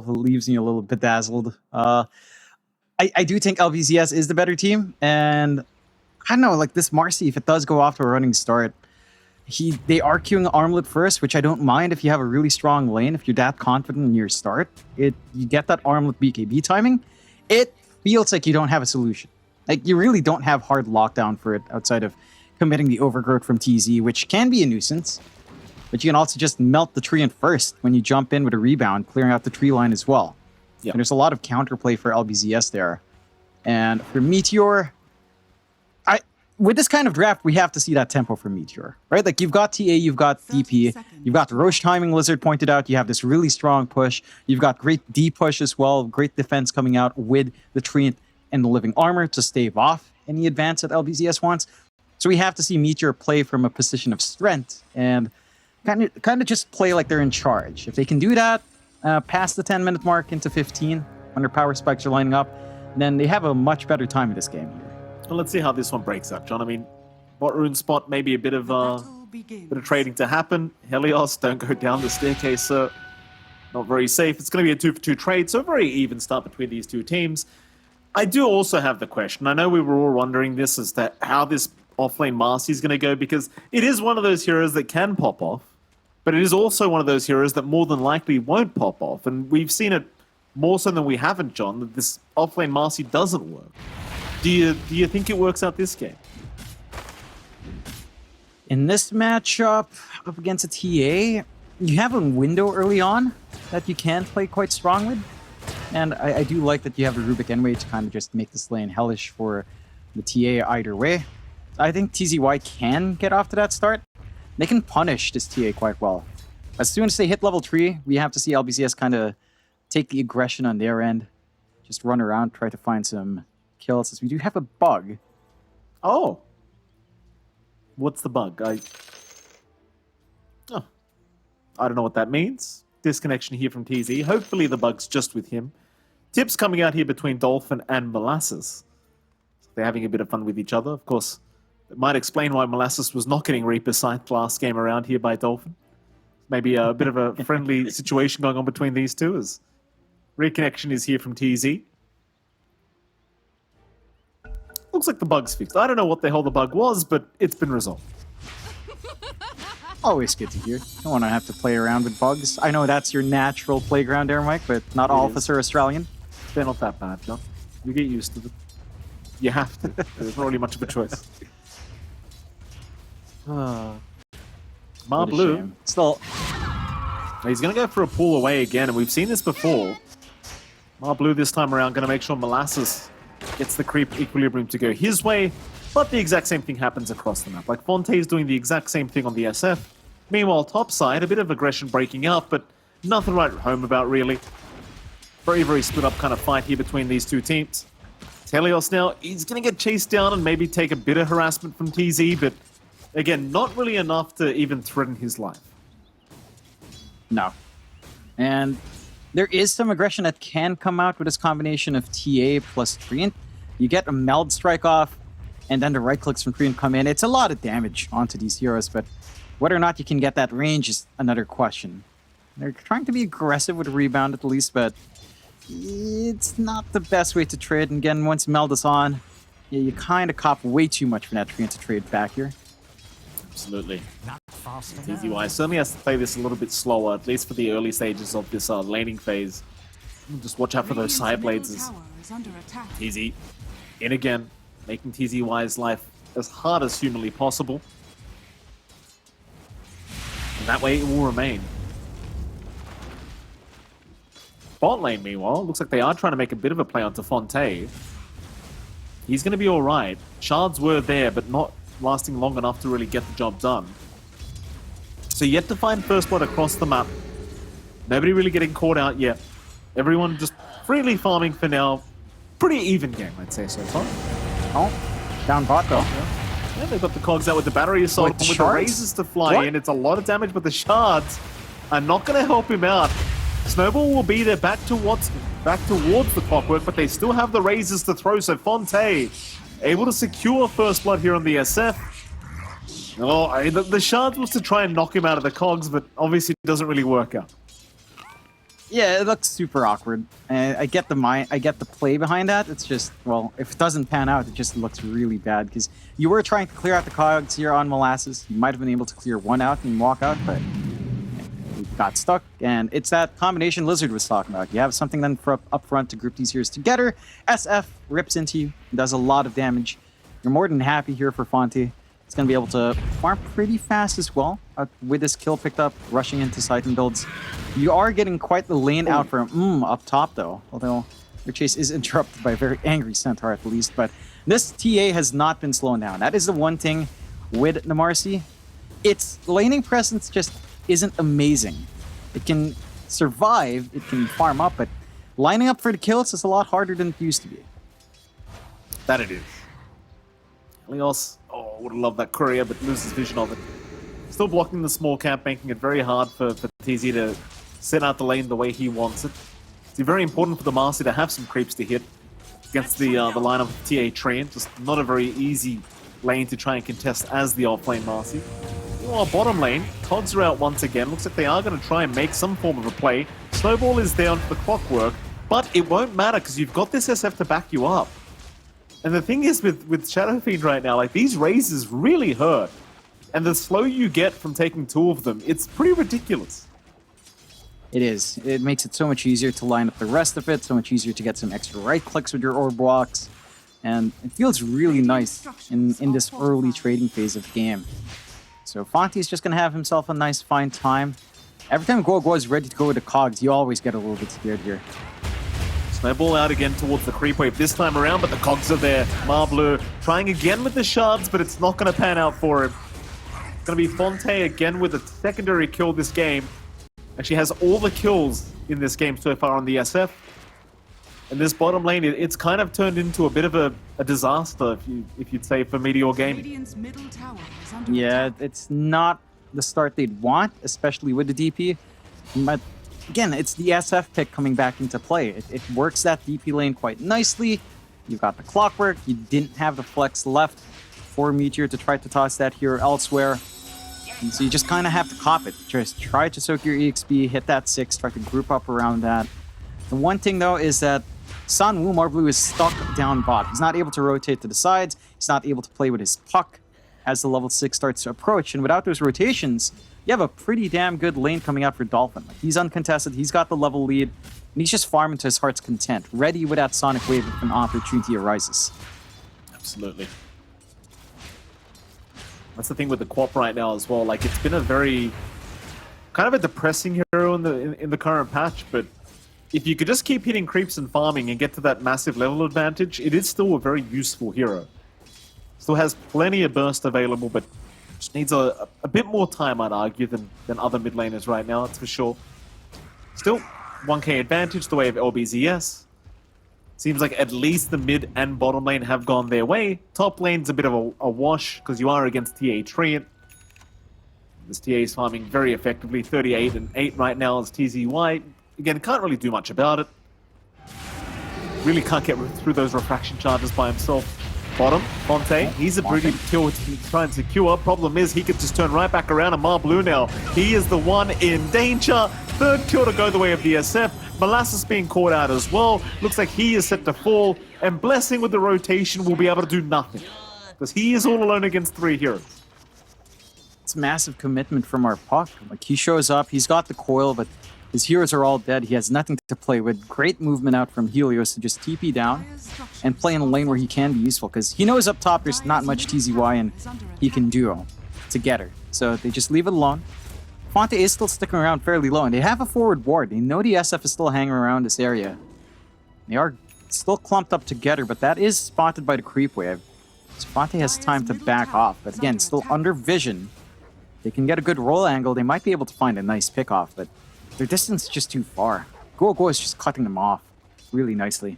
still leaves me a little bedazzled. I do think LBZS is the better team, and I don't know, like this Marcy, if it does go off to a running start, they are queuing Armlet first, which I don't mind if you have a really strong lane. If you're that confident in your start, you get that Armlet BKB timing, it feels like you don't have a solution. Like you really don't have hard lockdown for it outside of committing the overgrowth from TZ, which can be a nuisance. But you can also just melt the tree in first when you jump in with a rebound, clearing out the tree line as well. Yep. And there's a lot of counterplay for LBZS there. And for Meteor, with this kind of draft, we have to see that tempo for Meteor, right? Like you've got TA, you've got DP, you've got the Roche timing, Lizard pointed out, you have this really strong push, you've got great D push as well, great defense coming out with the Treant and the Living Armor to stave off any advance that LBZS wants. So we have to see Meteor play from a position of strength and kind of just play like they're in charge. If they can do that, past the 10-minute mark into 15, when their power spikes are lining up, then they have a much better time in this game here. Well, let's see how this one breaks up, John. I mean, bot rune spot, maybe a bit of trading to happen. Helios, don't go down the staircase, sir. Not very safe. It's going to be a 2-for-2 trade, so a very even start between these two teams. I do also have the question. I know we were all wondering this as to how this offlane Marcy is going to go, because it is one of those heroes that can pop off, but it is also one of those heroes that more than likely won't pop off. And we've seen it more so than we haven't, John, that this offlane Marcy doesn't work. Do you think it works out this game? In this matchup, up against a TA, you have a window early on that you can play quite strong with. And I do like that you have a Rubik Enway to kind of just make this lane hellish for the TA either way. I think TZY can get off to that start. They can punish this TA quite well. As soon as they hit level 3, we have to see LBZS kind of take the aggression on their end. Just run around, try to find some kills, as we do have a bug. Oh. What's the bug? I don't know what that means. Disconnection here from TZ. Hopefully the bug's just with him. Tips coming out here between Dolphin and Molasses. They're having a bit of fun with each other. Of course, it might explain why Molasses was not getting Reaper Sight last game around here by Dolphin. Maybe a bit of a friendly situation going on between these two, as reconnection is here from TZ. Looks like the bug's fixed. I don't know what the hell the bug was, but it's been resolved. Always good to hear. Don't want to have to play around with bugs. I know that's your natural playground there, Mike, but not all of us are Australian. They're not that bad, John. You get used to them. You have to. There's not really much of a choice. Blue. Still. He's going to go for a pull away again, and we've seen this before. Blue this time around going to make sure Molasses gets the creep equilibrium to go his way, but the exact same thing happens across the map. Like Fonte is doing the exact same thing on the SF. Meanwhile, topside, a bit of aggression breaking out, but nothing right home about really. Very, very split up kind of fight here between these two teams. Telios now, he's going to get chased down and maybe take a bit of harassment from TZ, but again, not really enough to even threaten his life. No. And there is some aggression that can come out with this combination of TA plus Treant. You get a meld strike off, and then the right clicks from Treant come in. It's a lot of damage onto these heroes, but whether or not you can get that range is another question. They're trying to be aggressive with a rebound at least, but it's not the best way to trade. And again, once meld is on, you kind of cop way too much from that Treant to trade back here. Absolutely. TZY certainly has to play this a little bit slower, at least for the early stages of this laning phase. Just watch out for those side blades as TZ in again, making TZY's life as hard as humanly possible. And that way it will remain. Bot lane, meanwhile, looks like they are trying to make a bit of a play onto Fonte. He's going to be alright. Shards were there, but not lasting long enough to really get the job done. So yet to find first blood across the map. Nobody really getting caught out yet. Everyone just freely farming for now. Pretty even game, I'd say so far. Oh, down bot though. Yeah, they've got the cogs out with the battery assault, with the razors to fly in. It's a lot of damage, but the shards are not going to help him out. Snowball will be there back towards the clockwork, but they still have the razors to throw, so Fonte able to secure first blood here on the SF. Oh, the shards was to try and knock him out of the cogs, but obviously it doesn't really work out. Yeah, it looks super awkward. I get the play behind that. It's just, well, if it doesn't pan out, it just looks really bad because you were trying to clear out the cogs here on Molasses. You might have been able to clear one out and walk out, but you got stuck. And it's that combination Lizard was talking about. You have something then for up front to group these heroes together. SF rips into you, does a lot of damage. You're more than happy here for Fonte. It's going to be able to farm pretty fast as well with this kill picked up, rushing into Titan builds. You are getting quite the lane out for him up top, though, although your chase is interrupted by a very angry Centaur at least. But this TA has not been slowing down. That is the one thing with the Marcy. Its laning presence just isn't amazing. It can survive, it can farm up, but lining up for the kills is a lot harder than it used to be. That it is. Helios, would have loved that courier, but loses vision of it. Still blocking the small camp, making it very hard for TZ to set out the lane the way he wants it. It's very important for the Marcy to have some creeps to hit against the lineup of TA Train. Just not a very easy lane to try and contest as the off-lane Marcy. Oh, bottom lane, Cogs are out once again. Looks like they are going to try and make some form of a play. Snowball is down for the clockwork, but it won't matter because you've got this SF to back you up. And the thing is with Shadow Fiend right now, like these raises really hurt. And the slow you get from taking two of them, it's pretty ridiculous. It is. It makes it so much easier to line up the rest of it, so much easier to get some extra right clicks with your orb blocks. And it feels really nice in this early trading phase of the game. So Fonte's just going to have himself a nice fine time. Every time Guo is ready to go with the cogs, you always get a little bit scared here. Snowball out again towards the creep wave this time around, but the cogs are there. Marbleu trying again with the shards, but it's not going to pan out for him. It's going to be Fonte again with a secondary kill this game. And she has all the kills in this game so far on the SF. And this bottom lane, it's kind of turned into a bit of a disaster, if you'd say, for Meteor Gaming. Yeah, it's not the start they'd want, especially with the DP. But again, it's the SF pick coming back into play. It works that DP lane quite nicely. You've got the clockwork. You didn't have the flex left for Meteor to try to toss that hero elsewhere. And so you just kind of have to cop it. Just try to soak your EXP, hit that 6, try to group up around that. The one thing, though, is that Sanwoo Marbleu is stuck down bot. He's not able to rotate to the sides. He's not able to play with his puck as the level 6 starts to approach. And without those rotations, you have a pretty damn good lane coming out for Dolphin. Like, he's uncontested, he's got the level lead, and he's just farming to his heart's content, ready with that Sonic Wave if an opportunity arises. Absolutely. That's the thing with the Quap right now as well. Like, it's been a very kind of a depressing hero in the current patch, but if you could just keep hitting creeps and farming and get to that massive level advantage, it is still a very useful hero. Still has plenty of burst available, but just needs a bit more time, I'd argue, than other mid laners right now, that's for sure. Still, 1k advantage the way of LBZS. Seems like at least the mid and bottom lane have gone their way. Top lane's a bit of a wash, because you are against TA Treant. This TA is farming very effectively, 38 and 8 right now as TZY. Again, can't really do much about it. Really can't get through those refraction charges by himself. Bottom, Fonte, he's a pretty kill to try and secure. Problem is, he could just turn right back around, and Marbleu now, he is the one in danger. Third kill to go the way of the SF. Molasses being caught out as well. Looks like he is set to fall, and Blessing with the rotation will be able to do nothing, because he is all alone against 3 heroes. It's massive commitment from our puck. Like, he shows up, he's got the coil, but his heroes are all dead. He has nothing to play with. Great movement out from Helios to just TP down and play in a lane where he can be useful, because he knows up top there's not much TZY and he can duo together. So they just leave it alone. Fonte is still sticking around fairly low, and they have a forward ward. They know the SF is still hanging around this area. They are still clumped up together, but that is spotted by the creep wave. So Fonte has time to back off, but again, still under vision. They can get a good roll angle. They might be able to find a nice pick-off, but their distance is just too far. Go is just cutting them off really nicely.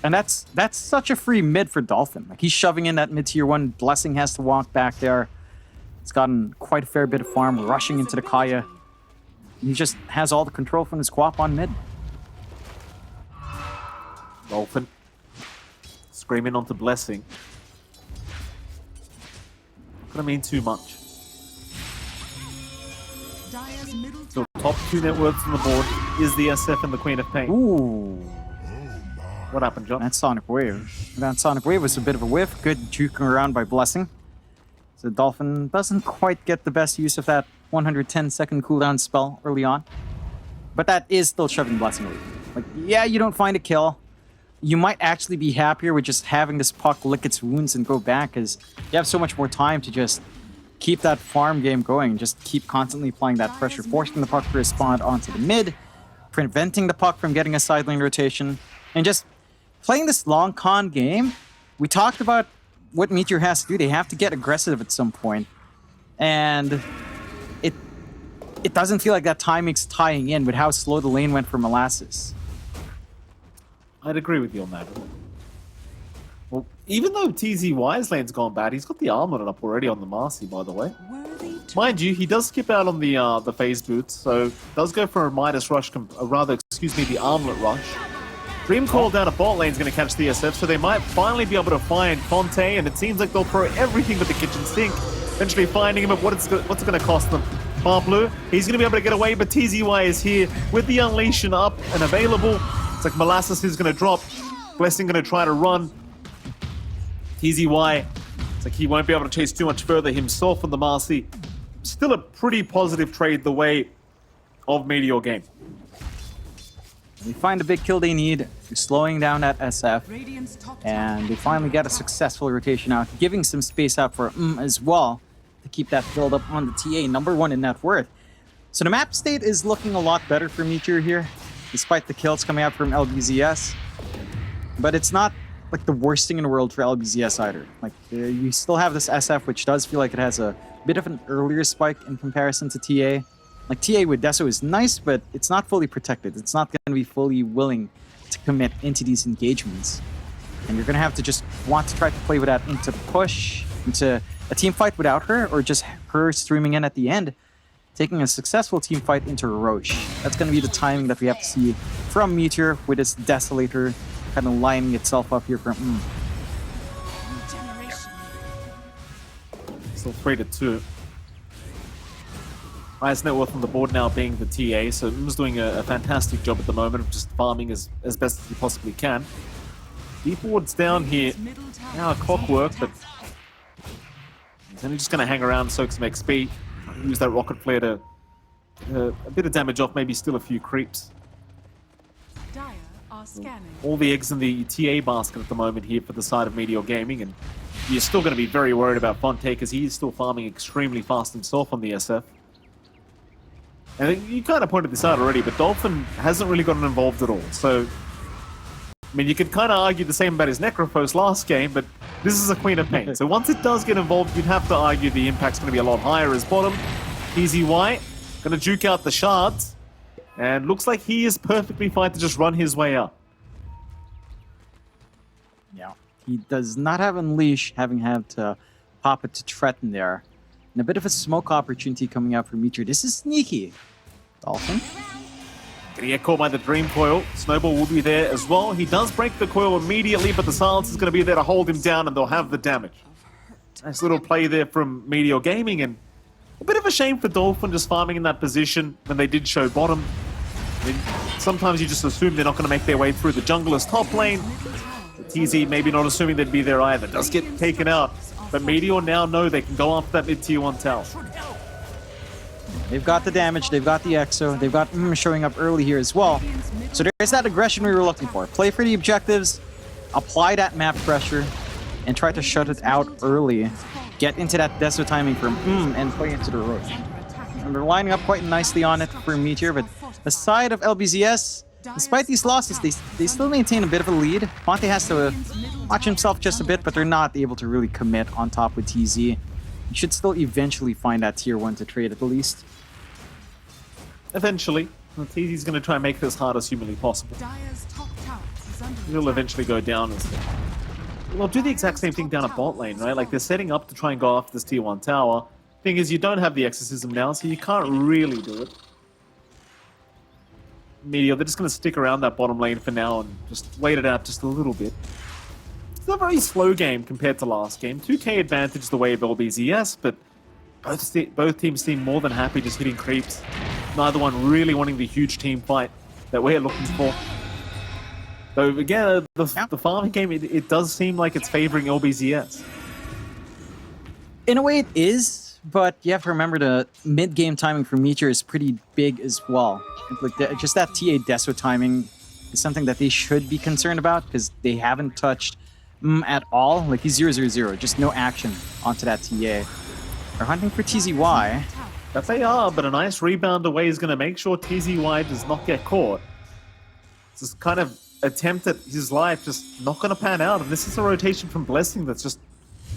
And that's such a free mid for Dolphin. Like, he's shoving in that mid tier 1. Blessing has to walk back there. He's gotten quite a fair bit of farm, rushing into the Kaya. He just has all the control from his Quap on mid. Dolphin screaming onto Blessing. Not gonna mean too much. Still top 2 net worths on the board is the SF and the Queen of Pain. Ooh. What happened, John? That Sonic Wave. That Sonic Wave was a bit of a whiff. Good juking around by Blessing. So Dolphin doesn't quite get the best use of that 110-second cooldown spell early on. But that is still shoving Blessing away. Like, yeah, you don't find a kill. You might actually be happier with just having this puck lick its wounds and go back, because you have so much more time to just keep that farm game going. Just keep constantly applying that pressure, forcing the puck to respond onto the mid, preventing the puck from getting a side lane rotation, and just playing this long con game. We talked about what Meteor has to do. They have to get aggressive at some point. And it doesn't feel like that timing's tying in with how slow the lane went for Molasses. I'd agree with you on that. Well, even though TZY's lane's gone bad, he's got the armor up already on the Marcy, by the way. Mind you, he does skip out on the phase boots, so does go for a Midas rush, the armlet rush. Dream Coil down a bot lane is going to catch the SF, so they might finally be able to find Fonte, and it seems like they'll throw everything but the kitchen sink, eventually finding him. But what's it going to cost them? Blue, he's going to be able to get away, but TZY is here with the Unleashing up and available. It's like Molasses is going to drop. Blessing going to try to run. TZY, it's like he won't be able to chase too much further himself on the Marcy. Still a pretty positive trade the way of Meteor game. They find the big kill they need, slowing down that SF, and they finally get a successful rotation out, giving some space out for as well to keep that build up on the TA, number 1 in net worth. So the map state is looking a lot better for Meteor here, despite the kills coming out from LBZS. But it's not like the worst thing in the world for LBZS either. Like, you still have this SF, which does feel like it has a bit of an earlier spike in comparison to TA. Like, TA with Deso is nice, but it's not fully protected. It's not going to be fully willing to commit into these engagements. And you're going to have to just want to try to play with that into push, into a team fight without her, or just her streaming in at the end, taking a successful team fight into Roche. That's going to be the timing that we have to see from Meteor with its Desolator kind of lining itself up here from Still 3-2. Highest net worth on the board now being the TA, so M's doing a fantastic job at the moment of just farming as best as he possibly can. Deep ward's down here. Now a clockwork, but he's only just going to hang around, soak some XP. Use that rocket flare to a bit of damage off, maybe still a few creeps. All the eggs in the TA basket at the moment here for the side of Meteor Gaming, and you're still going to be very worried about Fonte because he's still farming extremely fast himself on the SF. And you kind of pointed this out already, but Dolphin hasn't really gotten involved at all. So, I mean, you could kind of argue the same about his Necrophos last game, but this is a Queen of Pain. So once it does get involved, you'd have to argue the impact's going to be a lot higher as bottom. TZY going to juke out the shards, and looks like he is perfectly fine to just run his way up. Yeah, he does not have Unleash, having had to pop it to threaten there. And a bit of a smoke opportunity coming out for Meteor. This is sneaky. Dolphin. Gonna get caught by the Dream Coil. Snowball will be there as well. He does break the coil immediately, but the silence is going to be there to hold him down, and they'll have the damage. Nice little play there from Meteor Gaming, and a bit of a shame for Dolphin just farming in that position when they did show bottom. I mean, sometimes you just assume they're not going to make their way through the jungler's top lane. The TZ maybe not assuming they'd be there either. Does get taken out, but Meteor now know they can go after that mid-tier 1 tower. They've got the damage, they've got the Exo, they've got showing up early here as well. So there's that aggression we were looking for. Play for the objectives, apply that map pressure, and try to shut it out early. Get into that Deso timing from and play into the road. And they're lining up quite nicely on it for Meteor, but the side of LBZS, despite these losses, they still maintain a bit of a lead. Fonte has to watch himself just a bit, but they're not able to really commit on top with TZ. You should still eventually find that tier 1 to trade at the least. Eventually. TZ's going to try and make it as hard as humanly possible. He'll eventually go down. Well, do the exact same thing down at bot lane, right? Like, they're setting up to try and go after this tier 1 tower. Thing is, you don't have the exorcism now, so you can't really do it. Meteor, they're just going to stick around that bottom lane for now and just wait it out just a little bit. It's a very slow game compared to last game. 2k advantage the way of LBZS, but both teams seem more than happy just hitting creeps Neither one really wanting the huge team fight that we're looking for. So again, the farming game, it does seem like it's favoring LBZS. In a way, it is, but you have to remember the mid-game timing for Meteor is pretty big as well. Like just that TA Deso timing is something that they should be concerned about because they haven't touched at all. Like he's 0-0-0, just no action onto that TA. They're hunting for TZY. That they are, but a nice rebound away is going to make sure TZY does not get caught. This kind of attempt at his life just not going to pan out, and this is a rotation from Blessing that's just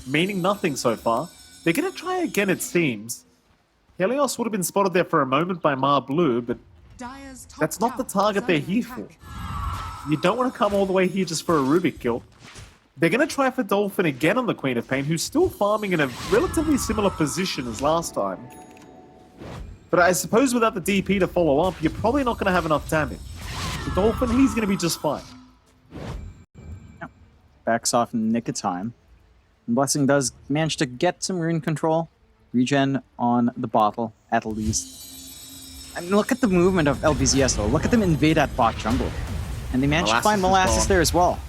meaning nothing so far. They're going to try again, it seems. Helios would have been spotted there for a moment by Mar Blue, but that's not the target they're here for. You don't want to come all the way here just for a Rubik kill. They're going to try for Dolphin again on the Queen of Pain, who's still farming in a relatively similar position as last time. But I suppose without the DP to follow up, you're probably not going to have enough damage. The Dolphin, he's going to be just fine. Backs off in the nick of time. And Blessing does manage to get some rune control. Regen on the bottle, at least. I mean, look at the movement of LBZS, though. Look at them invade that bot jungle. And they managed to find Molasses there as well.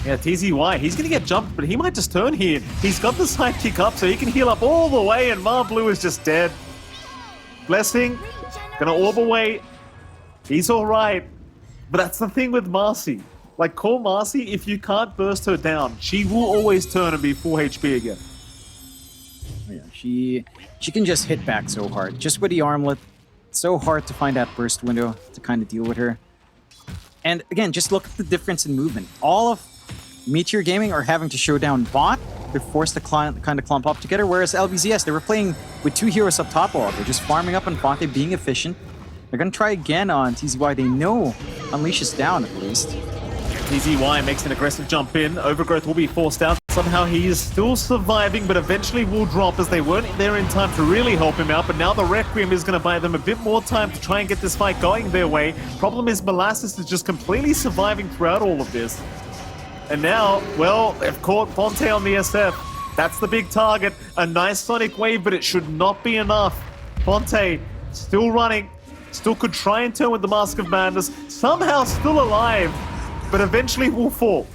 Yeah, TZY, he's going to get jumped, but he might just turn here. He's got the sidekick up, so he can heal up all the way, and Mar Blue is just dead. Blessing, gonna orb away. He's alright. But that's the thing with Marcy. Like, call Marcy, if you can't burst her down, she will always turn and be full HP again. Yeah, she can just hit back so hard. Just with the armlet, it's so hard to find that burst window to kind of deal with her. And again, just look at the difference in movement. All of Meteor Gaming are having to show down bot. They're forced to kind of clump up together, whereas LBZS, they were playing with two heroes up top all. They're just farming up on Fonte, being efficient. They're going to try again on TZY. They know Unleash is down, at least. TZY makes an aggressive jump in. Overgrowth will be forced out. Somehow he is still surviving, but eventually will drop as they weren't there in time to really help him out. But now the Requiem is going to buy them a bit more time to try and get this fight going their way. Problem is Molasses is just completely surviving throughout all of this. And now, well, they've caught Fonte on the SF. That's the big target. A nice Sonic Wave, but it should not be enough. Fonte still running. Still could try and turn with the Mask of Madness. Somehow still alive, but eventually will fall.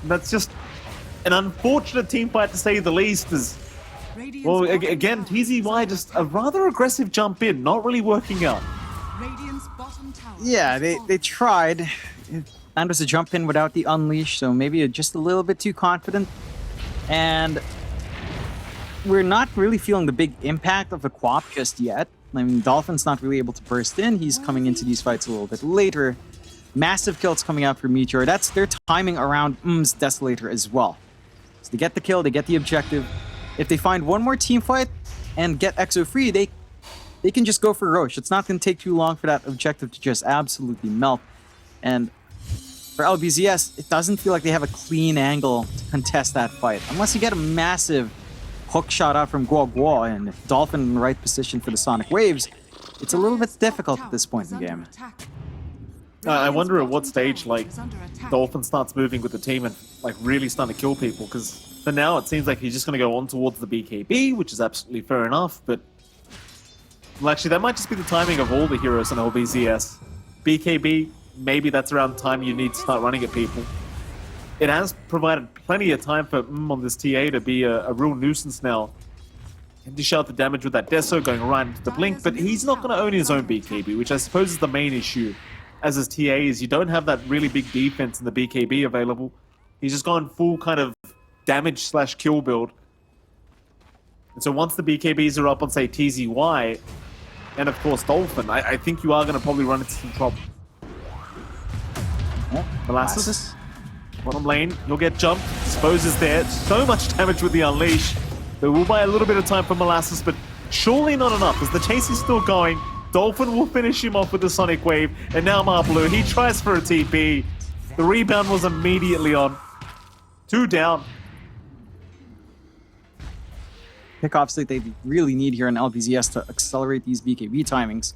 And that's just an unfortunate team fight to say the least. As well, again, TZY just a rather aggressive jump in, not really working out. Yeah, they tried. And was a jump in without the Unleash, so maybe just a little bit too confident. And we're not really feeling the big impact of the Quap just yet. I mean, Dolphin's not really able to burst in. He's coming into these fights a little bit later. Massive kills coming out for Meteor. That's their timing around Desolator as well. So they get the kill, they get the objective. If they find one more team fight and get Exo free, they can just go for Roche. It's not going to take too long for that objective to just absolutely melt. And for LBZS, it doesn't feel like they have a clean angle to contest that fight. Unless you get a massive hook shot out from Guo Guo and Dolphin in the right position for the Sonic Waves, it's a little bit difficult at this point in the game. I wonder at what stage, like, Dolphin starts moving with the team and, like, really starting to kill people, because for now it seems like he's just going to go on towards the BKB, which is absolutely fair enough, but... Well, actually, that might just be the timing of all the heroes in LBZS. BKB, maybe that's around the time you need to start running at people. It has provided plenty of time for on this TA to be a real nuisance now. And dish out the damage with that Deso going right into the Blink, but he's not going to own his own BKB, which I suppose is the main issue. As his TA is, you don't have that really big defense in the BKB available. He's just gone full kind of damage/kill build. And so once the BKBs are up on, say, TZY, and of course Dolphin, I think you are going to probably run into some trouble. Molasses, bottom lane, you'll get jumped. Dispose is there. So much damage with the Unleash. They will buy a little bit of time for Molasses, but surely not enough, as the chase is still going. Dolphin will finish him off with the Sonic Wave, and now Mar Blue, he tries for a TP. The rebound was immediately on. 2 down. Pickoffs that they really need here in LBZS to accelerate these BKB timings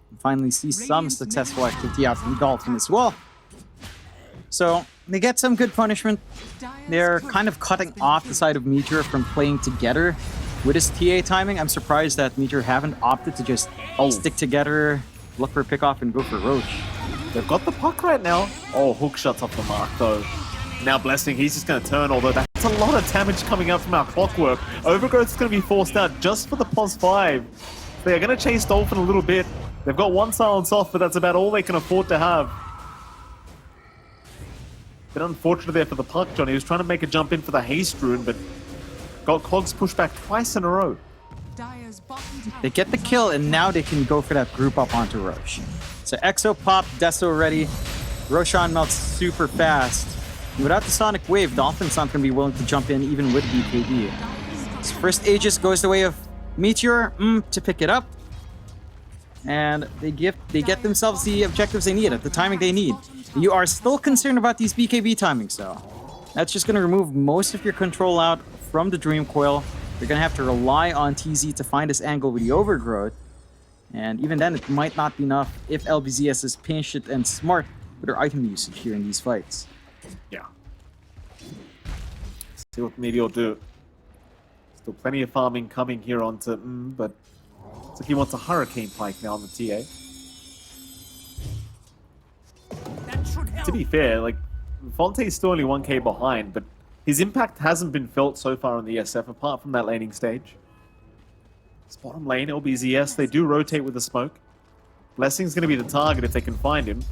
and finally see some successful activity out from Dolphin as well. So they get some good punishment. They're kind of cutting off the side of Meteor from playing together With his TA timing, I'm surprised that Meteor haven't opted to just stick together, look for a pickoff, and go for Roach. They've got the puck right now. Oh, hook shots off the mark though. Now Blessing, he's just going to turn, although that's a lot of damage coming out from our clockwork. Overgrowth's going to be forced out just for the +5. They're going to chase Dolphin a little bit. They've got one silence off, but that's about all they can afford to have. Bit unfortunate there for the puck, Johnny. He was trying to make a jump in for the haste rune, but got Clogs pushed back twice in a row. They get the kill, and now they can go for that group up onto Roche. So Exo pop, Deso ready. Roshan melts super fast. And without the Sonic Wave, Dolphin's not going to be willing to jump in even with BKB. His first Aegis goes the way of Meteor to pick it up. And they get themselves the objectives they need at the timing they need. You are still concerned about these BKB timings though. That's just going to remove most of your control out from the Dream Coil. You're going to have to rely on TZ to find this angle with the Overgrowth. And even then, it might not be enough if LBZS is patient and smart with their item usage here in these fights. Yeah. See what Meteor do. Still plenty of farming coming here onto but looks like he wants a Hurricane Pike now on the TA. To be fair, like, Fonte's still only 1k behind, but his impact hasn't been felt so far on the SF apart from that laning stage. This bottom lane, LBZS, they do rotate with the smoke. Blessing's going to be the target if they can find him.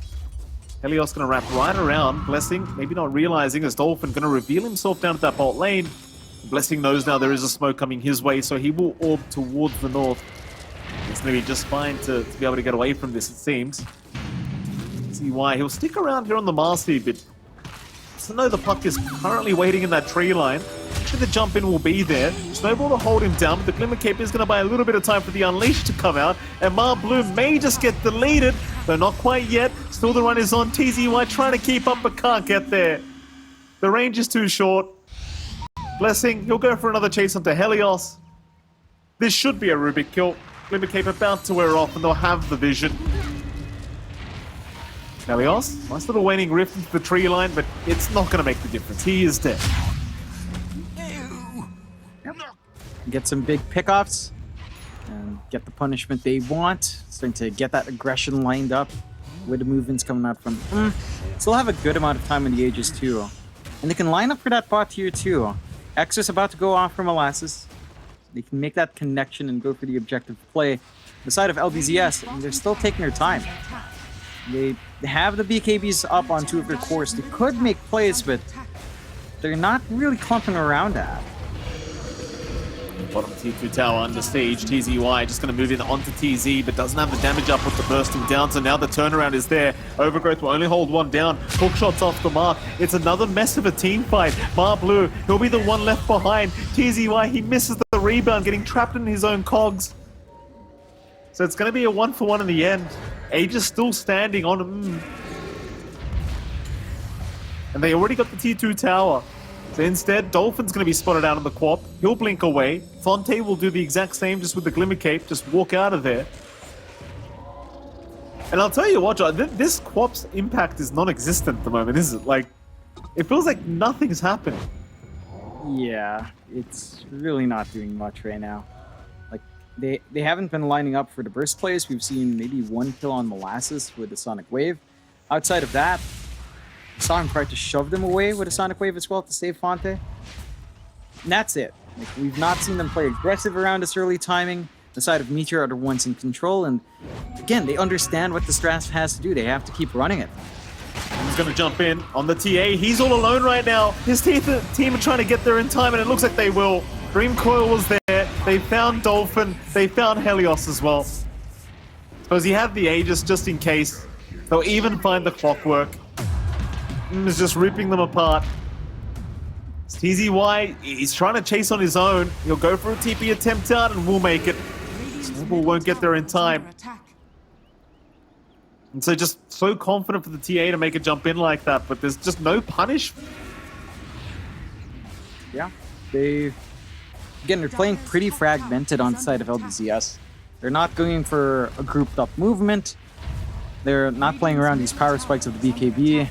Helios going to wrap right around. Blessing, maybe not realizing, as Dolphin going to reveal himself down at that bot lane. Blessing knows now there is a smoke coming his way, so he will orb towards the north. It's going to be just fine to be able to get away from this, it seems. See why. He'll stick around here on the Marcy, but so no, the puck is currently waiting in that tree line. Actually, the jump in will be there. Snowball to hold him down, but the Glimmer Cape is going to buy a little bit of time for the Unleash to come out, and Mar Blue may just get deleted, though not quite yet. Still the run is on. TZY trying to keep up, but can't get there. The range is too short. Blessing, he'll go for another chase onto Helios. This should be a Rubik kill. Glimmer Cape about to wear off, and they'll have the vision. Helios, nice little waning rift into the tree line, but it's not going to make the difference. He is dead. Get some big pickoffs and get the punishment they want. Starting to get that aggression lined up with the movements coming out from. Still have a good amount of time in the Aegis too. And they can line up for that bot here too. X is about to go off for Molasses. They can make that connection and go for the objective play. The side of LBZS, and they're still taking their time. They have the BKBs up on two of their cores. They could make plays, but they're not really clumping around that. Bottom T2 tower under siege. TZY just going to move in onto TZ, but doesn't have the damage up with the bursting down, so now the turnaround is there. Overgrowth will only hold one down. Hook shots off the mark. It's another mess of a team fight. Mar Blue, he'll be the one left behind. TZY, he misses the rebound, getting trapped in his own cogs. So it's going to be a 1-for-1 in the end. Aegis still standing on him. And they already got the T2 tower. So instead, Dolphin's going to be spotted out on the Quap. He'll blink away. Fonte will do the exact same just with the Glimmer Cape. Just walk out of there. And I'll tell you what, John, this Quap's impact is non-existent at the moment, is it? Like, it feels like nothing's happening. Yeah, it's really not doing much right now. Like, they haven't been lining up for the burst plays. We've seen maybe one kill on Molasses with the Sonic Wave. Outside of that, saw him try to shove them away with a Sonic Wave as well to save Fonte. And that's it. Like, we've not seen them play aggressive around this early timing. The side of Meteor are the ones in control, and again, they understand what the Strat has to do. They have to keep running it. He's going to jump in on the TA. He's all alone right now. His team are trying to get there in time, and it looks like they will. Dream Coil was there. They found Dolphin. They found Helios as well. Suppose he had the Aegis just in case. They'll even find the clockwork. Is just ripping them apart. TZY, he's trying to chase on his own. He'll go for a TP attempt out and we'll make it. Snowball won't get there in time. And so just so confident for the TA to make a jump in like that, but there's just no punish. Yeah, they're playing pretty fragmented on the side of LBZS. They're not going for a grouped up movement. They're not playing around these power spikes of the BKB.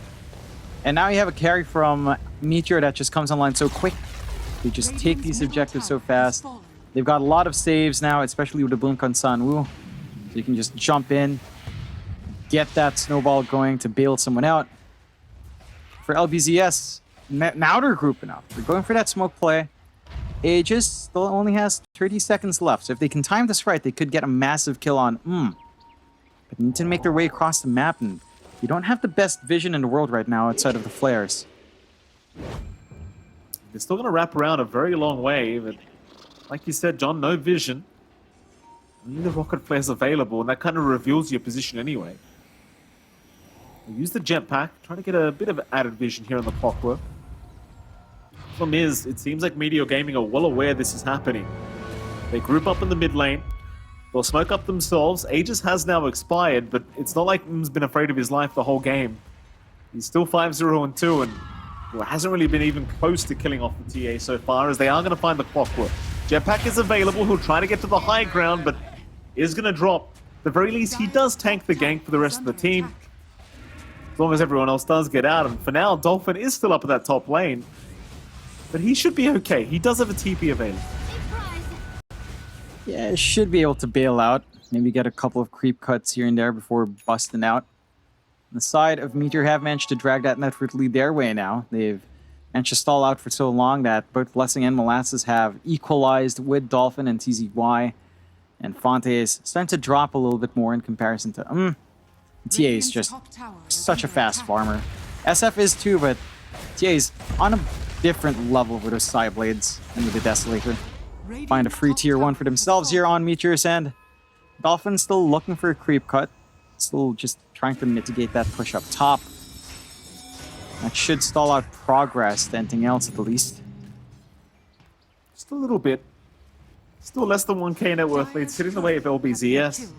And now you have a carry from Meteor that just comes online so quick. They just take these objectives so fast. They've got a lot of saves now, especially with the blink on Sanwoo. So you can just jump in, get that snowball going to bail someone out. For LBZS, now they're grouping up. They're going for that smoke play. Aegis still only has 30 seconds left, so if they can time this right, they could get a massive kill on But they need to make their way across the map, and you don't have the best vision in the world right now outside of the flares. They're still going to wrap around a very long way, but like you said, John, no vision. Only the rocket flares available, and that kind of reveals your position anyway. Use the jetpack, trying to get a bit of added vision here on the clockwork. Problem is, it seems like Meteor Gaming are well aware this is happening. They group up in the mid lane. They'll smoke up themselves. Aegis has now expired, but it's not like M's been afraid of his life the whole game. He's still 5-0-2 and hasn't really been even close to killing off the TA so far, as they are going to find the clockwork. Jetpack is available. He'll try to get to the high ground, but is going to drop. At the very least, he does tank the gank for the rest of the team, as long as everyone else does get out. And for now, Dolphin is still up at that top lane. But he should be okay. He does have a TP available. Yeah, should be able to bail out. Maybe get a couple of creep cuts here and there before busting out. On the side of Meteor have managed to drag that network lead their way now. They've managed to stall out for so long that both Blessing and Molasses have equalized with Dolphin and TZY. And Fonte is starting to drop a little bit more in comparison to... TA is just such a fast farmer. SF is too, but TA is on a different level with those side blades and with the Desolator. Find a free tier 1 for themselves here on Meteor's end. Dolphin still looking for a creep cut. Still just trying to mitigate that push up top. That should stall out progress to anything else at the least. Just a little bit. Still less than 1k net worth lead, sitting in the way of LBZS.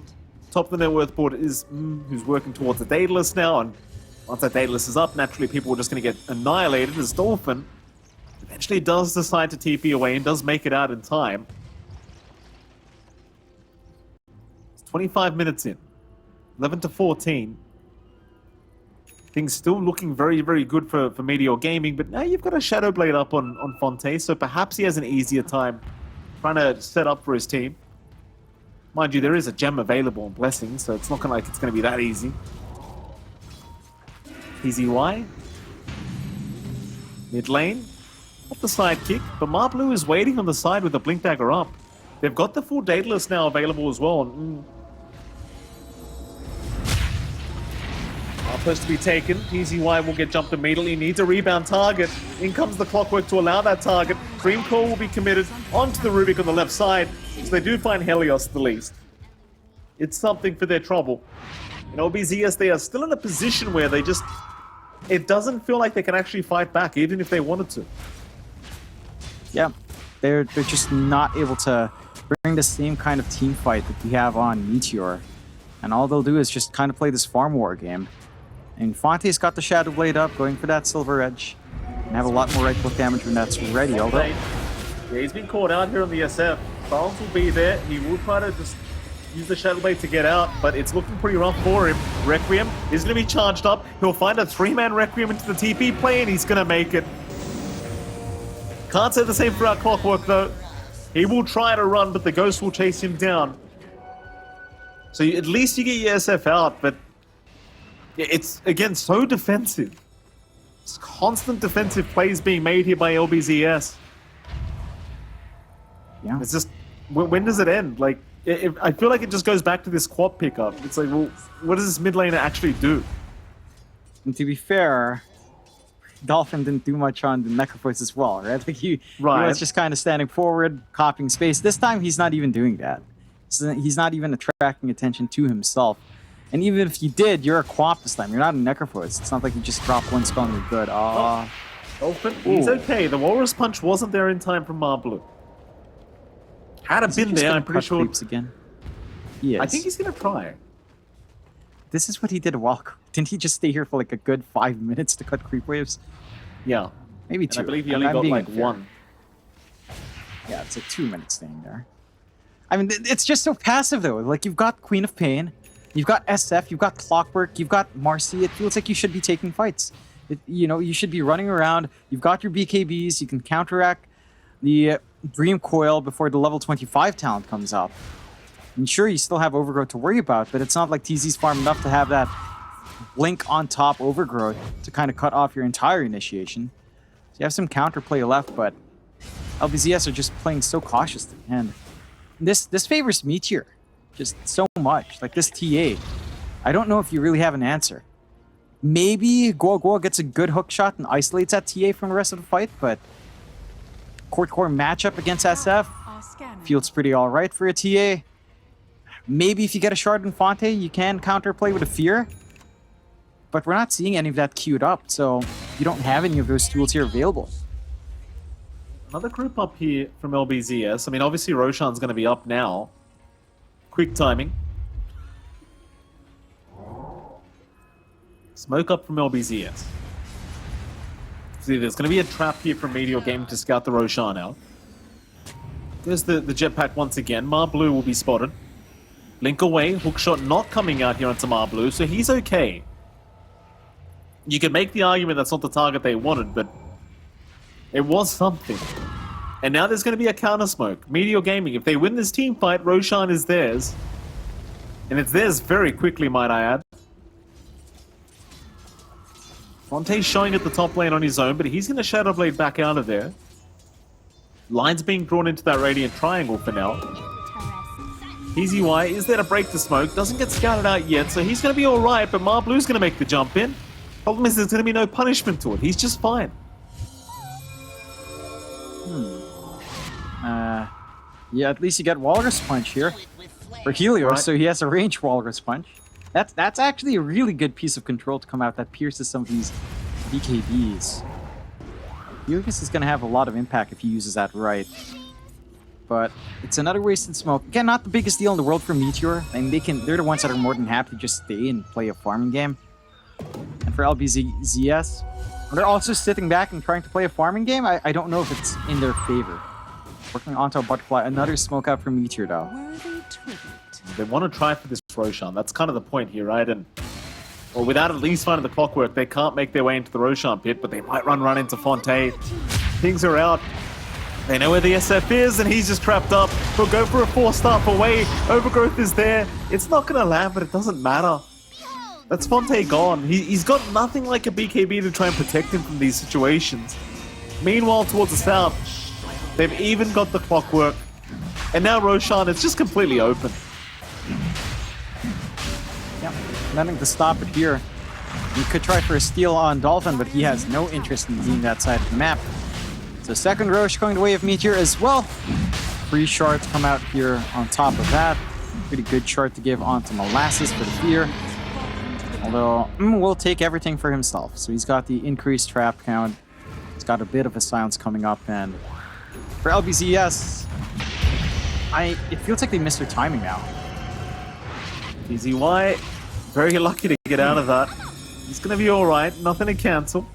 Top of the net worth board is who's working towards the Daedalus now, and once that Daedalus is up, naturally people are just going to get annihilated as Dolphin eventually does decide to TP away and does make it out in time. It's 25 minutes in. 11-14. Things still looking very, very good for Meteor Gaming, but now you've got a Shadow Blade up on Fonte, so perhaps he has an easier time trying to set up for his team. Mind you, there is a gem available in Blessing, so it's not like it's going to be that easy. TZY. Mid lane. Up the side kick, but Marblue is waiting on the side with the Blink Dagger up. They've got the full Daedalus now available as well. Supposed to be taken. TZY will get jumped immediately. Needs a rebound target. In comes the clockwork to allow that target. Dream Core will be committed onto the Rubik on the left side. So they do find Helios at the least. It's something for their trouble. In LBZS, they are still in a position where they just... It doesn't feel like they can actually fight back, even if they wanted to. Yeah, they're just not able to bring the same kind of team fight that we have on Meteor. And all they'll do is just kind of play this farm war game. And Fonte's got the Shadow Blade up, going for that Silver Edge. And have a lot more right click damage when that's ready, although... Yeah, he's been caught out here on the SF. Silence will be there. He will try to just use the Shadow Blade to get out, but it's looking pretty rough for him. Requiem is going to be charged up. He'll find a 3-man Requiem into the TP play, and he's going to make it. Can't say the same for our Clockwork, though. He will try to run, but the Ghost will chase him down. So at least you get your SF out, but it's, again, so defensive. It's constant defensive plays being made here by LBZS. Yeah. It's just, when does it end? Like, I feel like it just goes back to this quad pickup. It's like, well, what does this mid laner actually do? And to be fair, Dolphin didn't do much on the Necrophorus as well, right? Like he was just kind of standing forward, copying space. This time, he's not even doing that. He's not even attracting attention to himself. And even if you did, you're a Quap this time. You're not a Necrophorus. It's not like you just drop one spell and you're good. Dolphin, he's okay. The Walrus Punch wasn't there in time from Marblue. Had it been there, I'm pretty sure. Again? He is. I think he's going to try. This is what he did a while ago. Didn't he just stay here for like a good 5 minutes to cut creep waves? Yeah. Maybe 2. And I believe he only got like unfair. 1. Yeah, it's like 2 minutes staying there. I mean, it's just so passive though. Like you've got Queen of Pain, you've got SF, you've got Clockwork, you've got Marcy. It feels like you should be taking fights. You know, you should be running around. You've got your BKBs. You can counteract the Dream Coil before the level 25 talent comes up. And sure, you still have Overgrowth to worry about, but it's not like TZ's farm enough to have that Blink on top Overgrowth to kind of cut off your entire initiation. So you have some counterplay left, but LBZS are just playing so cautiously. And this favors Meteor just so much. Like this TA, I don't know if you really have an answer. Maybe Guo gets a good hook shot and isolates that TA from the rest of the fight, but court-core matchup against SF feels pretty alright for a TA. Maybe if you get a shard in Fonte, you can counterplay with a Fear. But we're not seeing any of that queued up, so you don't have any of those tools here available. Another group up here from LBZS. I mean, obviously Roshan's going to be up now. Quick timing. Smoke up from LBZS. See, there's going to be a trap here from Meteor Game to scout the Roshan out. There's the jetpack once again. Mar-Blue will be spotted. Link away. Hookshot not coming out here onto Mar-Blue, so he's okay. You can make the argument that's not the target they wanted, but it was something. And now there's going to be a counter smoke. Meteor Gaming, if they win this team fight, Roshan is theirs. And it's theirs very quickly, might I add. Fonte's showing at the top lane on his own, but he's going to Shadow Blade back out of there. Lines being drawn into that Radiant Triangle for now. TZY is there to break the smoke, doesn't get scouted out yet, so he's going to be alright, but Mar-Blue's going to make the jump in. Problem is there's going to be no punishment to it, he's just fine. Yeah, at least you get Walrus Punch here for Helios, right. So he has a range Walrus Punch. That's actually a really good piece of control to come out that pierces some of these BKBs. Helios is going to have a lot of impact if he uses that right. But it's another wasted smoke. Again, not the biggest deal in the world for Meteor. I mean, they're the ones that are more than happy to just stay and play a farming game. And for LBZS, they're also sitting back and trying to play a farming game. I don't know if it's in their favor. Working onto a butterfly. Another smoke out from Meteor, though. They want to try for this Roshan. That's kind of the point here, right? And well, without at least finding the clockwork, they can't make their way into the Roshan pit, but they might run into Fonte. Things are out. They know where the SF is, and he's just trapped up. We'll go for a 4-star away. Overgrowth is there. It's not going to land, but it doesn't matter. That's Fonte gone. He's got nothing like a BKB to try and protect him from these situations. Meanwhile, towards the south, they've even got the clockwork. And now Roshan is just completely open. Yep, nothing to stop it here. He could try for a steal on Dolphin, but he has no interest in being that side of the map. So second Roche going the way of Meteor as well. 3 shards come out here on top of that. Pretty good shard to give onto Molasses for the Fear. Although, will take everything for himself. So he's got the increased trap count. He's got a bit of a silence coming up. And for LBZS, it feels like they missed their timing now. TZY, very lucky to get out of that. He's going to be alright. Nothing to cancel.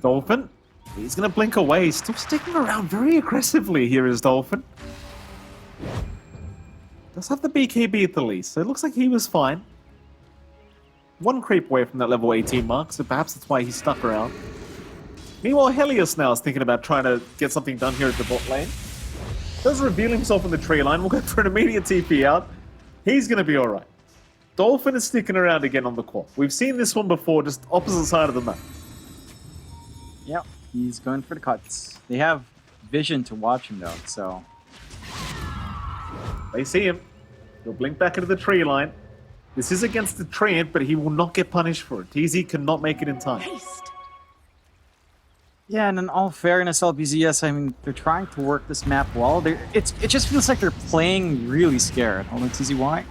Dolphin, he's going to blink away. He's still sticking around very aggressively here is Dolphin. Does have the BKB at the least, so it looks like he was fine. 1 creep away from that level 18 mark, so perhaps that's why he's stuck around. Meanwhile, Helios now is thinking about trying to get something done here at the bot lane. Does reveal himself in the tree line. We'll go for an immediate TP out. He's going to be alright. Dolphin is sticking around again on the core. We've seen this one before, just opposite side of the map. Yep, he's going for the cuts. They have vision to watch him though, so... They see him. He'll blink back into the tree line. This is against the Treant, but he will not get punished for it. TZ cannot make it in time. Yeah, and in all fairness, LBZS, I mean, they're trying to work this map well. It just feels like they're playing really scared. Hold on, TZY.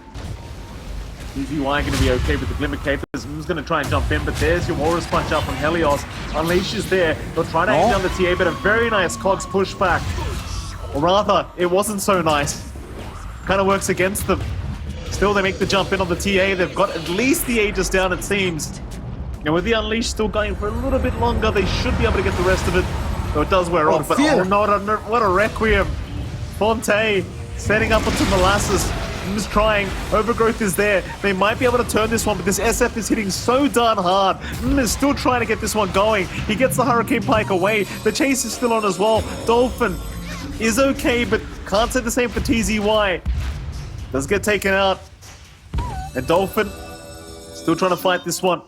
TZY going to be okay with the Glimmer Capers. Who's going to try and jump in, but there's your Walrus Punch out from Helios. Unleash is there. They'll try to aim down the TA, but a very nice Cogs pushback. Or rather, it wasn't so nice. Kind of works against them. Still, they make the jump in on the TA. They've got at least the Aegis down, it seems. And with the Unleash still going for a little bit longer, they should be able to get the rest of it. Though it does wear off, but oh no, what a Requiem. Fonte setting up onto Molasses. Just trying. Overgrowth is there. They might be able to turn this one, but this SF is hitting so darn hard. Is still trying to get this one going. He gets the Hurricane Pike away. The chase is still on as well. Dolphin is okay, but can't say the same for TZY. Does get taken out. And Dolphin still trying to fight this one.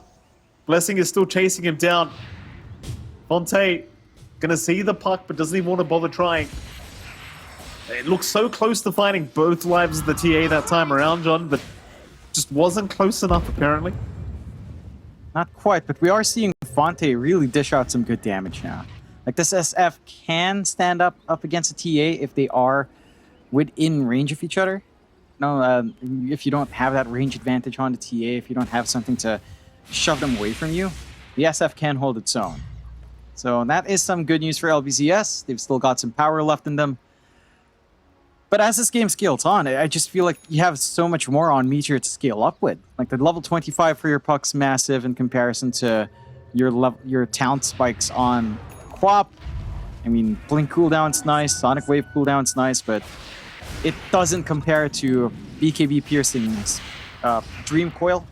Blessing is still chasing him down. Fonte gonna see the puck, but doesn't even want to bother trying. It looks so close to finding both lives of the TA that time around, John, but just wasn't close enough, apparently. Not quite, but we are seeing Fonte really dish out some good damage now. Like, this SF can stand up against a TA if they are within range of each other. No, if you don't have that range advantage on the TA, if you don't have something to shove them away from you, the SF can hold its own. So that is some good news for LBZS. They've still got some power left in them. But as this game scales on, I just feel like you have so much more on Meteor to scale up with. Like, the level 25 for your puck's massive in comparison to your talent spikes on Quap. I mean, Blink cooldown's nice, Sonic Wave cooldown's nice, but it doesn't compare to BKB Piercing's Dream Coil.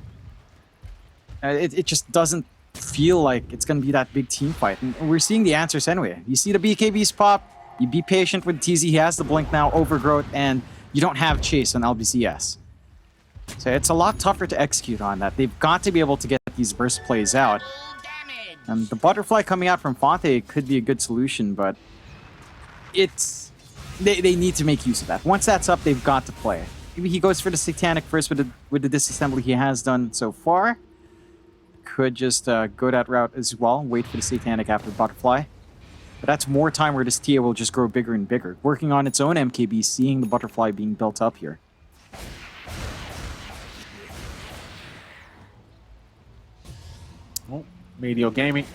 It just doesn't feel like it's going to be that big team fight. And we're seeing the answers anyway. You see the BKBs pop, you be patient with TZ, he has the Blink now, Overgrowth, and you don't have Chase on LBZS. So it's a lot tougher to execute on that. They've got to be able to get these burst plays out. And the Butterfly coming out from Fonte could be a good solution, but it's... They need to make use of that. Once that's up, they've got to play. Maybe he goes for the Satanic first with the disassembly he has done so far. Could just go that route as well, wait for the Satanic after Butterfly. But that's more time where this TA will just grow bigger and bigger, working on its own MKB, seeing the Butterfly being built up here. Oh, Meteor Gaming.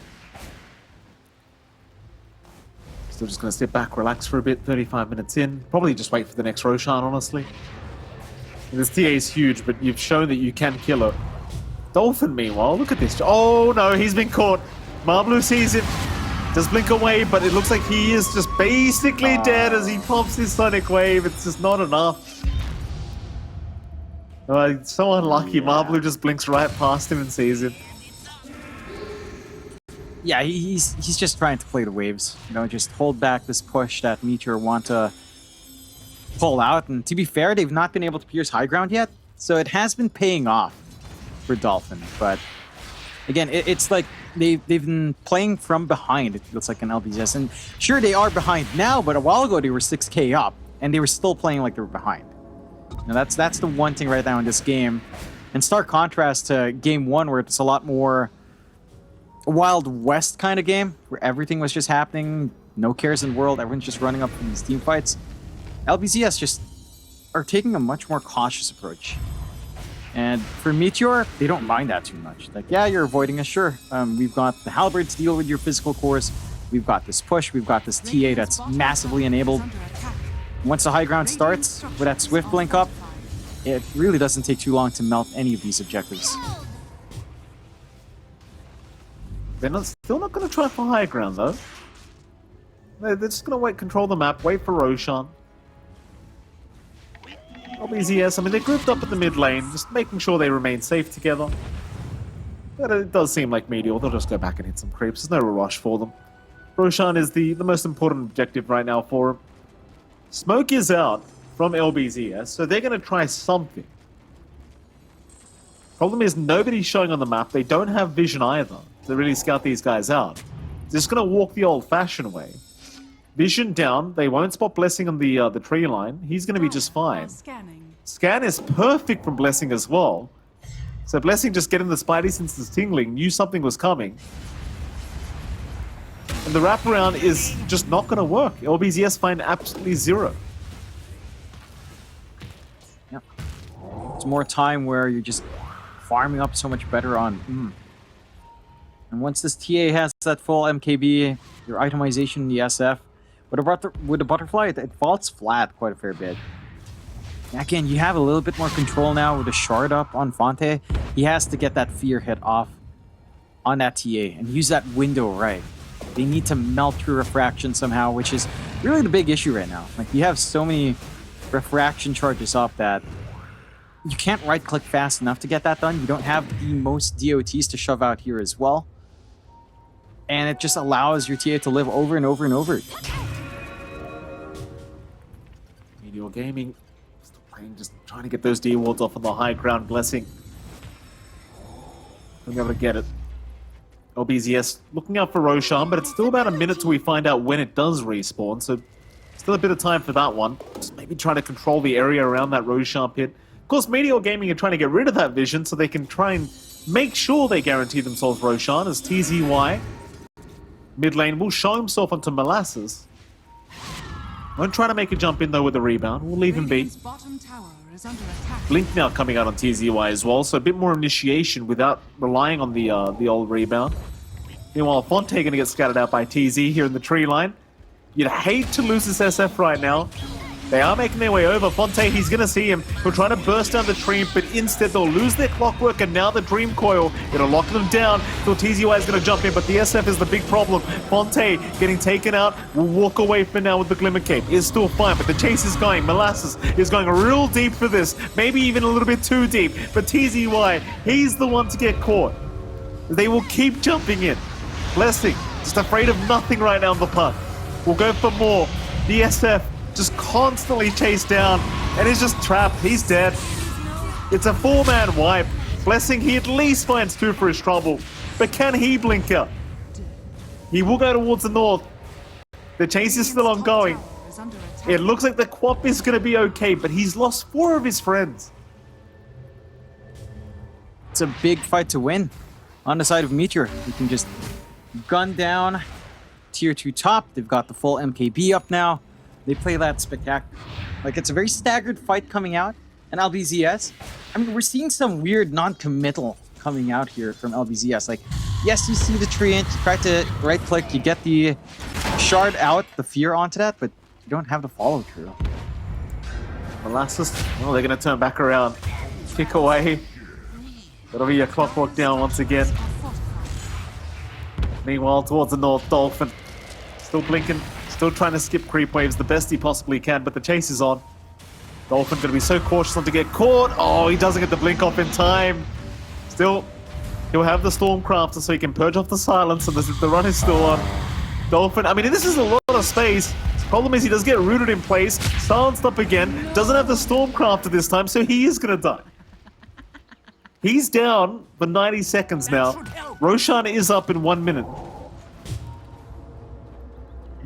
Still just going to sit back, relax for a bit, 35 minutes in. Probably just wait for the next Roshan, honestly. This TA is huge, but you've shown that you can kill her. Dolphin, meanwhile, look at this. Oh no, he's been caught. Marblu sees him. Does blink away, but it looks like he is just basically dead as he pops his Sonic Wave. It's just not enough. So unlucky. Marblu just blinks right past him and sees him. Yeah, he's just trying to play the waves. You know, just hold back this push that Meteor want to pull out. And to be fair, they've not been able to pierce high ground yet. So it has been paying off for Dolphin. But again, it's like they've been playing from behind, it feels like, in LBZS. And sure, they are behind now, but a while ago they were 6k up. And they were still playing like they were behind. Now, that's the one thing right now in this game. In stark contrast to Game 1, where it's a lot more Wild West kind of game, where everything was just happening, no cares in the world, everyone's just running up from these team fights. LBZS just are taking a much more cautious approach. And for Meteor, they don't mind that too much. Like, yeah, you're avoiding us, sure. We've got the Halberd to deal with your physical cores. We've got this push. We've got this TA that's massively enabled. Once the high ground starts, with that Swift blink up, it really doesn't take too long to melt any of these objectives. They're still not going to try for high ground, though. They're just going to wait, control the map, wait for Roshan. LBZS, I mean, they're grouped up at the mid lane, just making sure they remain safe together. But it does seem like Meteor, they'll just go back and hit some creeps. There's no rush for them. Roshan is the most important objective right now for him. Smoke is out from LBZS, so they're going to try something. Problem is, nobody's showing on the map. They don't have vision either to really scout these guys out. They're just going to walk the old-fashioned way. Vision down. They won't spot Blessing on the tree line. He's going to be just fine. Scan is perfect from Blessing as well. So Blessing just getting the Spidey senses tingling, knew something was coming. And the wraparound is just not going to work. LBZS find absolutely zero. Yep. It's more time where you're just farming up so much better on... And once this TA has that full MKB, your itemization in the SF, with the Butterfly, it falls flat quite a fair bit. Again, you have a little bit more control now with the shard up on Fonte. He has to get that fear hit off on that TA and use that window right. They need to melt through refraction somehow, which is really the big issue right now. Like, you have so many refraction charges off that you can't right-click fast enough to get that done. You don't have the most DOTs to shove out here as well. And it just allows your TA to live over and over and over. Meteor Gaming still playing, just trying to get those D wards off on the high ground. Blessing. We'll be able to get it. LBZS looking out for Roshan, but it's still about a minute till we find out when it does respawn, so still a bit of time for that one. Just maybe trying to control the area around that Roshan pit. Of course, Meteor Gaming are trying to get rid of that vision so they can try and make sure they guarantee themselves Roshan as TZY. Mid lane will show himself onto Molasses. Won't try to make a jump in though with the rebound. We'll leave him be. Blink now coming out on TZY as well, so a bit more initiation without relying on the old rebound. Meanwhile, Fonte going to get scattered out by TZ here in the tree line. You'd hate to lose this SF right now. They are making their way over. Fonte, he's going to see him. He'll try to burst down the tree, but instead they'll lose their clockwork, and now the Dream Coil. It'll lock them down until TZY is going to jump in, but the SF is the big problem. Fonte getting taken out. Will walk away for now with the Glimmer Cape. Is still fine, but the chase is going. Molasses is going real deep for this. Maybe even a little bit too deep. But TZY, he's the one to get caught. They will keep jumping in. Blessing, just afraid of nothing right now on the puck. We'll go for more. The SF just constantly chased down and is just trapped. He's dead. It's a 4-man wipe. Blessing, he at least finds 2 for his trouble. But can he blinker? He will go towards the north. The chase is still ongoing. It looks like the Quap is going to be okay, but he's lost 4 of his friends. It's a big fight to win. On the side of Meteor, you can just gun down tier 2 top. They've got the full MKB up now. They play that spectacular. Like, it's a very staggered fight coming out. And LBZS, I mean, we're seeing some weird non-committal coming out here from LBZS. Like, yes, you see the treant, you try to right-click, you get the shard out, the fear onto that, but you don't have the follow-through. Molasses, well, they're going to turn back around. Kick away. That'll be a clockwork down once again. Meanwhile, towards the north, Dolphin still blinking. Still trying to skip creep waves the best he possibly can, but the chase is on. Dolphin going to be so cautious not to get caught. Oh, he doesn't get the blink off in time. Still, he'll have the Stormcrafter so he can purge off the silence, and the run is still on. Dolphin, I mean, this is a lot of space. The problem is he does get rooted in place, silenced up again, doesn't have the Stormcrafter this time, so he is going to die. He's down for 90 seconds now. Roshan is up in 1 minute.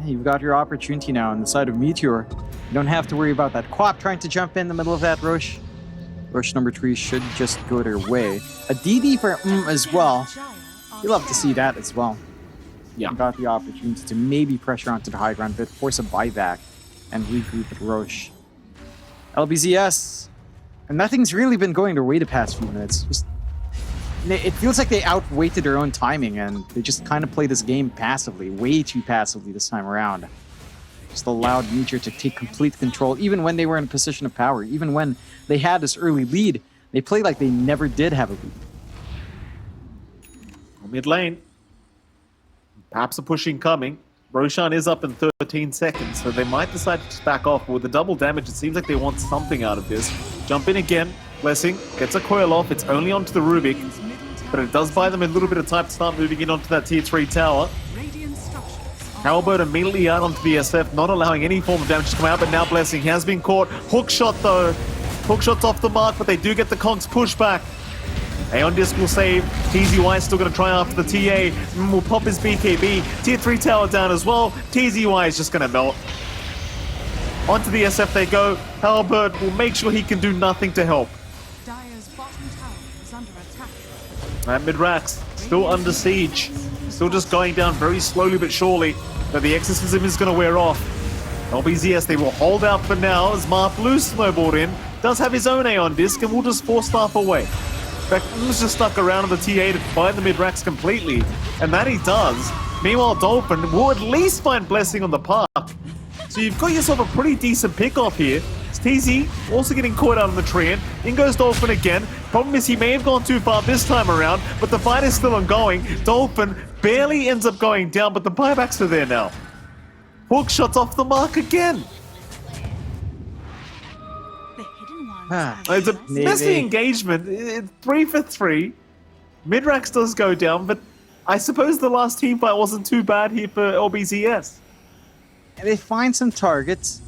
You've got your opportunity now on the side of Meteor. You don't have to worry about that Quap trying to jump in the middle of that Rosh. Rosh number 3 should just go their way. A DD for as well. You love to see that as well. Yeah. You got the opportunity to maybe pressure onto the high ground, but force a buyback and regroup with Rosh. LBZS. And nothing's really been going their way the past few minutes. Just, it feels like they outweighted their own timing, and they just kind of play this game passively, way too passively this time around. Just allowed Meteor to take complete control, even when they were in a position of power, even when they had this early lead. They played like they never did have a lead. Mid lane. Perhaps a pushing coming. Roshan is up in 13 seconds, so they might decide to just back off. But with the double damage, it seems like they want something out of this. Jump in again. Blessing gets a coil off. It's only onto the Rubik, but it does buy them a little bit of time to start moving in onto that tier 3 tower. Halberd immediately out onto the SF, not allowing any form of damage to come out, but now Blessing has been caught. Hook shot though. Hook shot's off the mark, but they do get the Conks pushback. Aeon Disc will save. TZY is still going to try after the TA. Will pop his BKB. Tier 3 tower down as well. TZY is just going to melt. Onto the SF they go. Halberd will make sure he can do nothing to help. And Midrax still under siege. Still just going down very slowly but surely. But the exorcism is going to wear off. LBZS, they will hold out for now as Mark Blue snowballed in. Does have his own Aeon Disc and will just force staff away. In fact, he's just stuck around on the TA to find the Midrax completely. And that he does. Meanwhile, Dolphin will at least find Blessing on the park. So you've got yourself a pretty decent pick-off here. It's TZ also getting caught out on the tree. In goes Dolphin again. Problem is he may have gone too far this time around, but the fight is still ongoing. Dolphin barely ends up going down, but the buybacks are there now. Hook shots off the mark again. It's a messy engagement. It's 3 for 3. Midrax does go down, but I suppose the last team fight wasn't too bad here for LBZS. And they find some targets.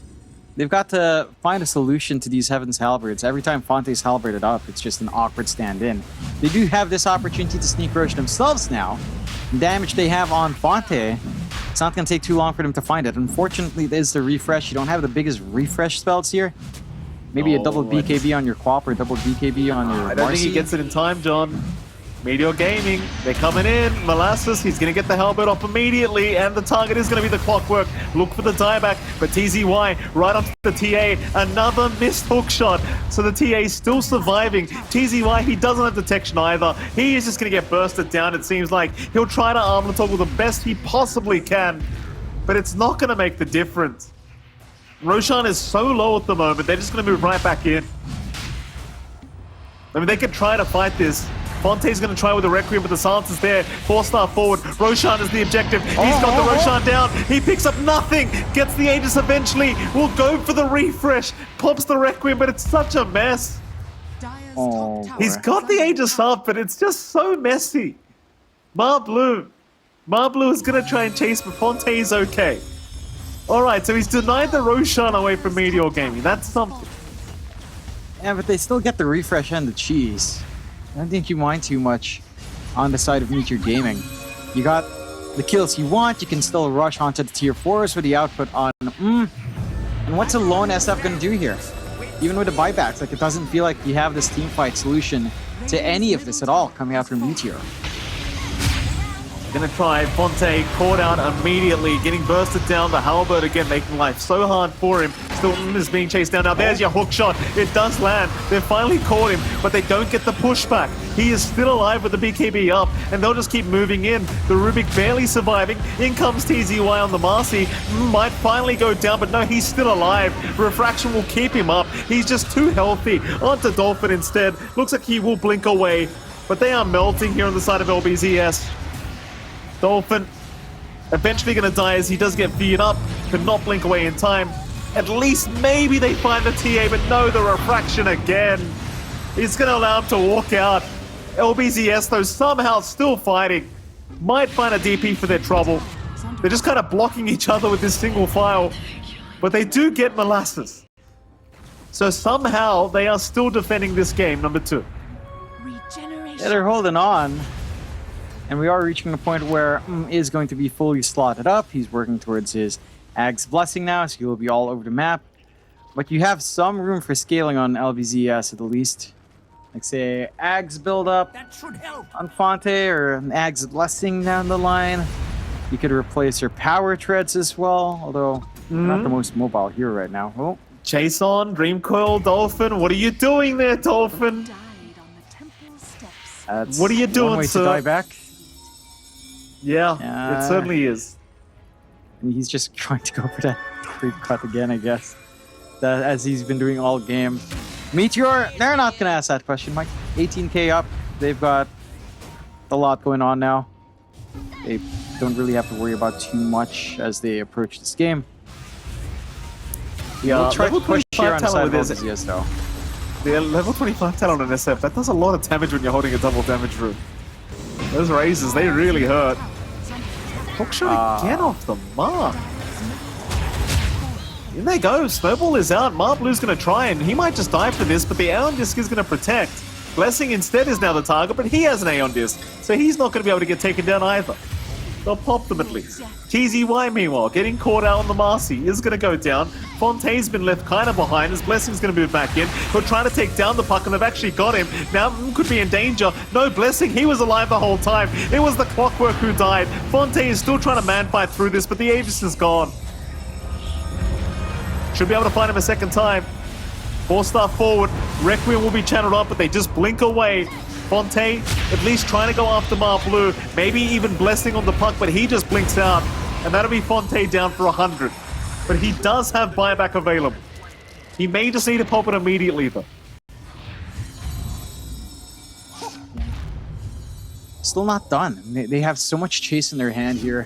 They've got to find a solution to these Heaven's Halberds. Every time Fonte's halberded up, it's just an awkward stand-in. They do have this opportunity to sneak rush themselves now. The damage they have on Fonte, it's not going to take too long for them to find it. Unfortunately, there's the refresh. You don't have the biggest refresh spells here. Maybe a double BKB on your Quap or double BKB on your I don't think he Marcy. gets it in time, John. Meteor Gaming, they're coming in. Molasses, he's going to get the halberd off immediately, and the target is going to be the Clockwork. Look for the dieback, but TZY right onto the TA. Another missed hook shot, so the TA is still surviving. TZY, he doesn't have detection either. He is just going to get bursted down, it seems like. He'll try to armlet toggle the best he possibly can, but it's not going to make the difference. Roshan is so low at the moment, they're just going to move right back in. I mean, they could try to fight this. Fonte's going to try with the Requiem, but the silence is there. 4-star forward. Roshan is the objective. He's got the Roshan down. He picks up nothing. Gets the Aegis eventually. Will go for the refresh. Pops the Requiem, but it's such a mess. Oh, He's got the Aegis up, but it's just so messy. Marblue is going to try and chase, but Fonte is okay. All right, so he's denied the Roshan away from Meteor Gaming. That's something. Yeah, but they still get the refresh and the cheese. I don't think you mind too much on the side of Meteor Gaming. You got the kills you want, you can still rush onto the tier 4s with the output on And what's a lone SF gonna do here? Even with the buybacks, like it doesn't feel like you have this team fight solution to any of this at all coming out from Meteor. Gonna try. Fonte caught out immediately, getting bursted down. The halberd again, making life so hard for him. Still is being chased down. Now there's your hook shot. It does land. They've finally caught him, but they don't get the pushback. He is still alive with the BKB up, and they'll just keep moving in. The Rubik barely surviving. In comes TZY on the Marcy. Might finally go down, but no, he's still alive. Refraction will keep him up. He's just too healthy. Onto Dolphin instead. Looks like he will blink away, but they are melting here on the side of LBZS. Dolphin eventually going to die as he does get feared up, could not blink away in time. At least maybe they find the TA, but no, the refraction again. It's going to allow him to walk out. LBZS, though, somehow still fighting. Might find a DP for their trouble. They're just kind of blocking each other with this single file. But they do get Molasses. So somehow they are still defending this game, number 2. Yeah, they're holding on. And we are reaching a point where is going to be fully slotted up. He's working towards his Ag's Blessing now, so he will be all over the map. But you have some room for scaling on LBZS at the least. Like say Ag's build up on Fonte or an Ag's Blessing down the line. You could replace your Power Treads as well, although not the most mobile hero right now. Oh. Chase on, Dream Coil, Dolphin. What are you doing there, Dolphin? What are you doing, one way sir? to die back. Yeah, it certainly is. And he's just trying to go for that creep cut again, I guess. That, as he's been doing all game. Meteor, they're not going to ask that question, Mike. 18k up. They've got a lot going on now. They don't really have to worry about too much as they approach this game. Yeah, we'll try to push here on the side of this. LBZS, though. Yeah, level 25 talent on an SF. That does a lot of damage when you're holding a double damage room. Those raises, they really hurt. Hook shot again off the mark. In they go. Snowball is out. Marblue's going to try, and he might just die for this, but the Aeon Disc is going to protect. Blessing instead is now the target, but he has an Aeon Disc, so he's not going to be able to get taken down either. They'll pop them at least. TZY, meanwhile, getting caught out on the Marcy, is going to go down. Fonte's been left kind of behind. His Blessing's going to move back in. He'll try to take down the puck, and they've actually got him. Now, could be in danger. No Blessing. He was alive the whole time. It was the Clockwork who died. Fonte is still trying to man-fight through this, but the Aegis is gone. Should be able to find him a second time. 4-star forward. Requiem will be channeled up, but they just blink away. Fonte at least trying to go after Marblue. Maybe even Blessing on the puck, but he just blinks out. And that'll be Fonte down for 100. But he does have buyback available. He may just need to pop it immediately, though. Still not done. They have so much chase in their hand here.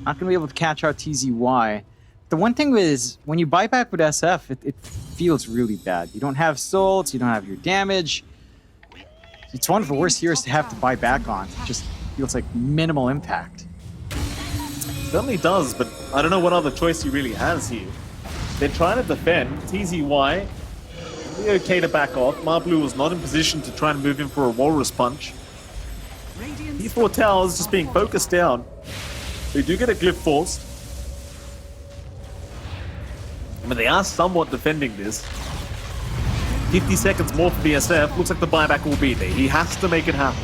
Not going to be able to catch out TZY. The one thing is, when you buy back with SF, it feels really bad. You don't have souls, you don't have your damage. It's one of the worst heroes to have to buy back on. It just feels like minimal impact. Certainly does, but I don't know what other choice he really has here. They're trying to defend. TZY, really okay to back off. Marblu was not in position to try and move in for a Walrus Punch. P4 Towers just being focused down. They do get a Glyph forced. I mean, they are somewhat defending this. 50 seconds more for BSF. Looks like the buyback will be there. He has to make it happen.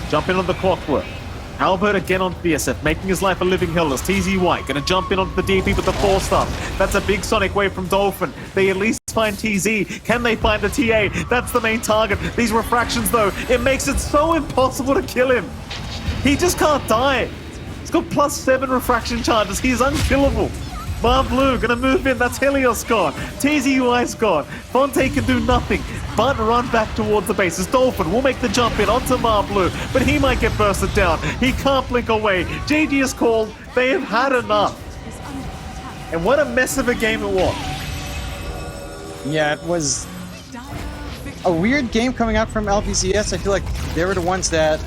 Jump in on the clockwork. Albert again on BSF, making his life a living hell as TZ White gonna jump in onto the DP with the 4-star. That's a big Sonic wave from Dolphin. They at least find TZ. Can they find the TA? That's the main target. These refractions though, it makes it so impossible to kill him. He just can't die. He's got +7 refraction charges. He's unkillable. Marblu gonna move in. That's Helios gone. TZUI's gone. Fonte can do nothing but run back towards the bases. Dolphin will make the jump in onto Marblu, but he might get bursted down. He can't blink away. GG is called. They have had enough. And what a mess of a game it was. Yeah, it was a weird game coming out from LBZS. I feel like they were the ones that